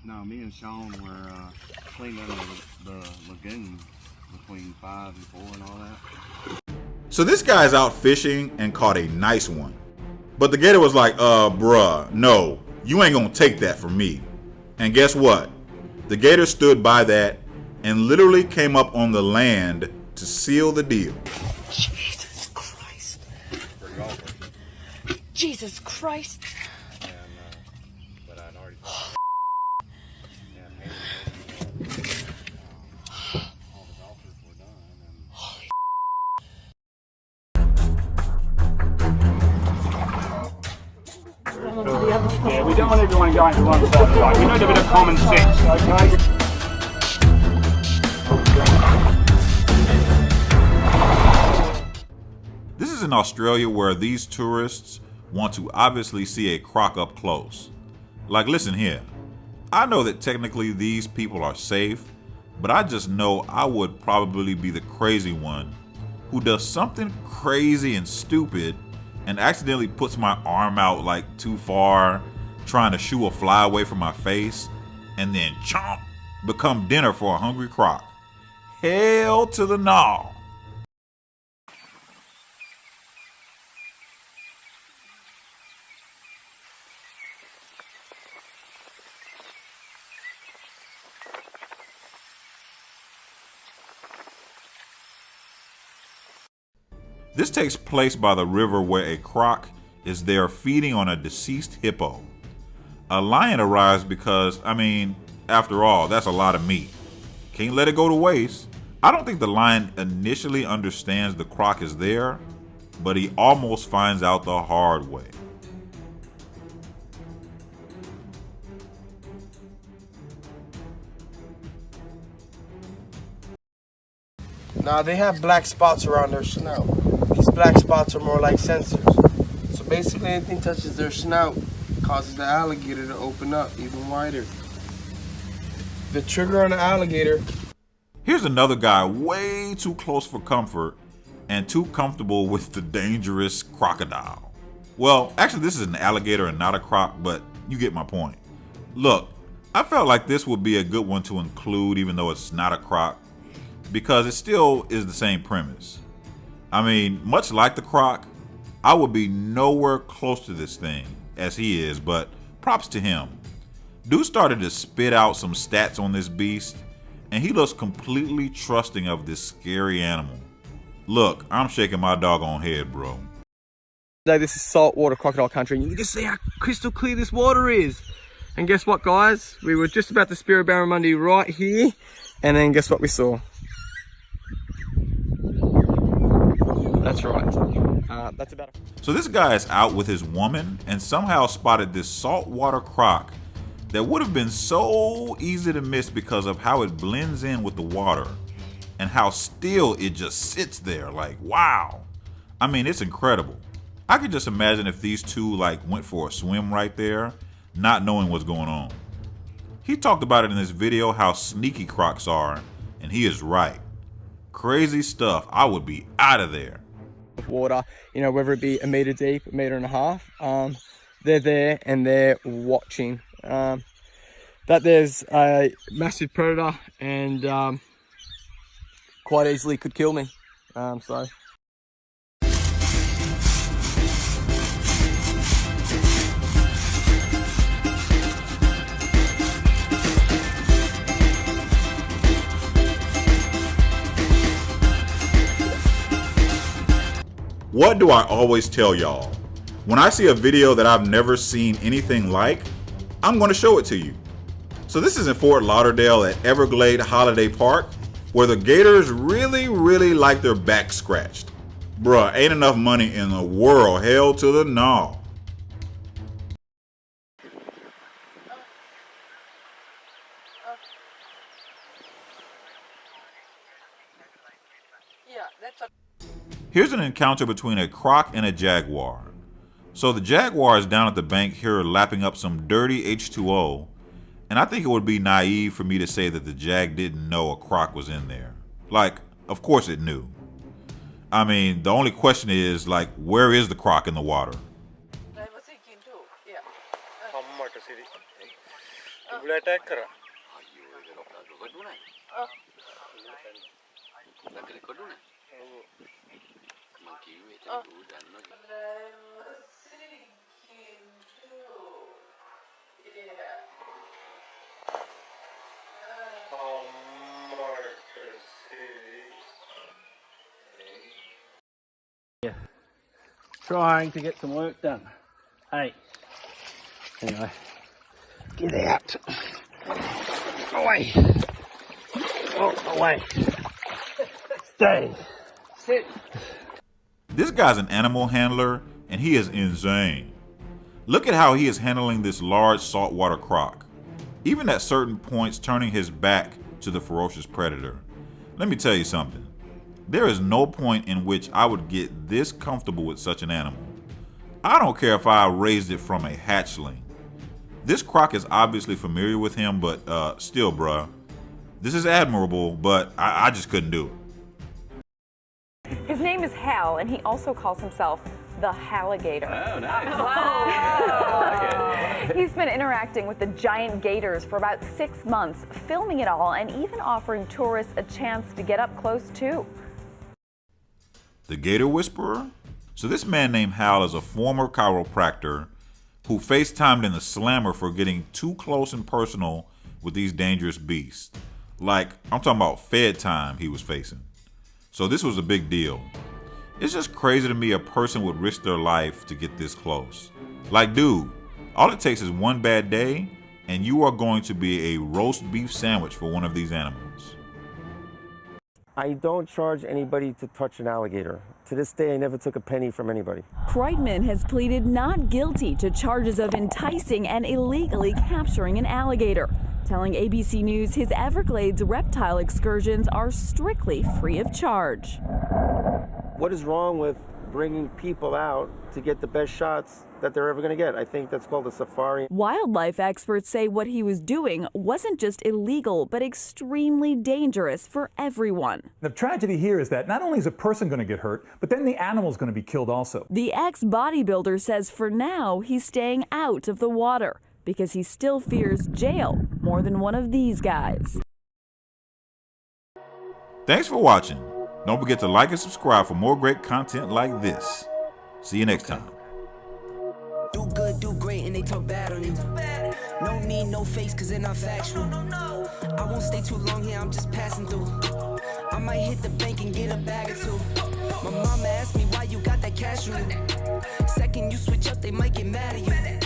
No, me and Sean were cleaning the lagoon between 5 and 4 and all that. So this guy's out fishing and caught a nice one. But the gator was like, bruh, no, you ain't gonna take that from me. And guess what? The gator stood by that and literally came up on the land to seal the deal. Jesus Christ. Jesus Christ. And, but I'd already all the golfers were done. Yeah, we don't want everyone going to one side. Right? We need a bit of common sense, okay? This is in Australia where these tourists want to obviously see a croc up close. Like, listen here. I know that technically these people are safe, but I just know I would probably be the crazy one who does something crazy and stupid and accidentally puts my arm out like too far, trying to shoo a fly away from my face, and then chomp, become dinner for a hungry croc. Hell to the no. This takes place by the river where a croc is there feeding on a deceased hippo. A lion arrives because, after all, that's a lot of meat. Can't let it go to waste. I don't think the lion initially understands the croc is there, but he almost finds out the hard way. Now they have black spots around their snout. These black spots are more like sensors. So basically anything touches their snout causes the alligator to open up even wider. The trigger on the alligator. Here's another guy way too close for comfort and too comfortable with the dangerous crocodile. Well, actually this is an alligator and not a croc, but you get my point. Look, I felt like this would be a good one to include even though it's not a croc, because it still is the same premise. Much like the croc, I would be nowhere close to this thing as he is, but props to him. Dude started to spit out some stats on this beast, and he looks completely trusting of this scary animal. Look, I'm shaking my doggone head, bro. This is saltwater crocodile country, and you can see how crystal clear this water is. And guess what, guys? We were just about to spear a barramundi right here, and then guess what we saw? That's right. That's about it. So this guy is out with his woman and somehow spotted this saltwater croc that would have been so easy to miss because of how it blends in with the water and how still it just sits there. Like, wow. It's incredible. I could just imagine if these two went for a swim right there, not knowing what's going on. He talked about it in this video how sneaky crocs are, and he is right. Crazy stuff. I would be out of there. Water, whether it be a meter deep, a meter and a half, they're there and they're watching. That there's a massive predator and quite easily could kill me. So. What do I always tell y'all? When I see a video that I've never seen anything like, I'm going to show it to you. So this is in Fort Lauderdale at Everglade Holiday Park, where the gators really like their back scratched. Bruh, ain't enough money in the world. Hell to the no. Here's an encounter between a croc and a jaguar. So the jaguar is down at the bank here lapping up some dirty H2O, and I think it would be naive for me to say that the jag didn't know a croc was in there. Of course it knew. The only question is, where is the croc in the water? I was thinking too, yeah. Trying to get some work done. Hey. Anyway. Get out. Away. Oh, away. Stay. Sit. This guy's an animal handler, and he is insane. Look at how he is handling this large saltwater croc, even at certain points turning his back to the ferocious predator. Let me tell you something. There is no point in which I would get this comfortable with such an animal. I don't care if I raised it from a hatchling. This croc is obviously familiar with him, but still, bruh. This is admirable, but I just couldn't do it. His name is Hal, and he also calls himself the Halligator. Oh, nice. Wow. He's been interacting with the giant gators for about 6 months, filming it all, and even offering tourists a chance to get up close too. The Gator Whisperer? So this man named Hal is a former chiropractor who FaceTimed in the slammer for getting too close and personal with these dangerous beasts. Like, I'm talking about Fed time he was facing. So this was a big deal. It's just crazy to me a person would risk their life to get this close. Like, dude, all it takes is one bad day and you are going to be a roast beef sandwich for one of these animals. I don't charge anybody to touch an alligator. To this day, I never took a penny from anybody. Kreitman has pleaded not guilty to charges of enticing and illegally capturing an alligator, telling ABC News his Everglades reptile excursions are strictly free of charge. What is wrong with bringing people out to get the best shots that they're ever going to get? I think that's called a safari. Wildlife experts say what he was doing wasn't just illegal, but extremely dangerous for everyone. The tragedy here is that not only is a person going to get hurt, but then the animal is going to be killed also. The ex-bodybuilder says for now he's staying out of the water because he still fears jail more than one of these guys. Thanks for watching. Don't forget to like and subscribe for more great content like this. See you next time. Do good, do great, and they talk bad on you. No need, no face, cause they're not factual. I won't stay too long here, I'm just passing through. I might hit the bank and get a bag or two. My mama asked me why you got that cash on you. Second you switch up, they might get mad at you.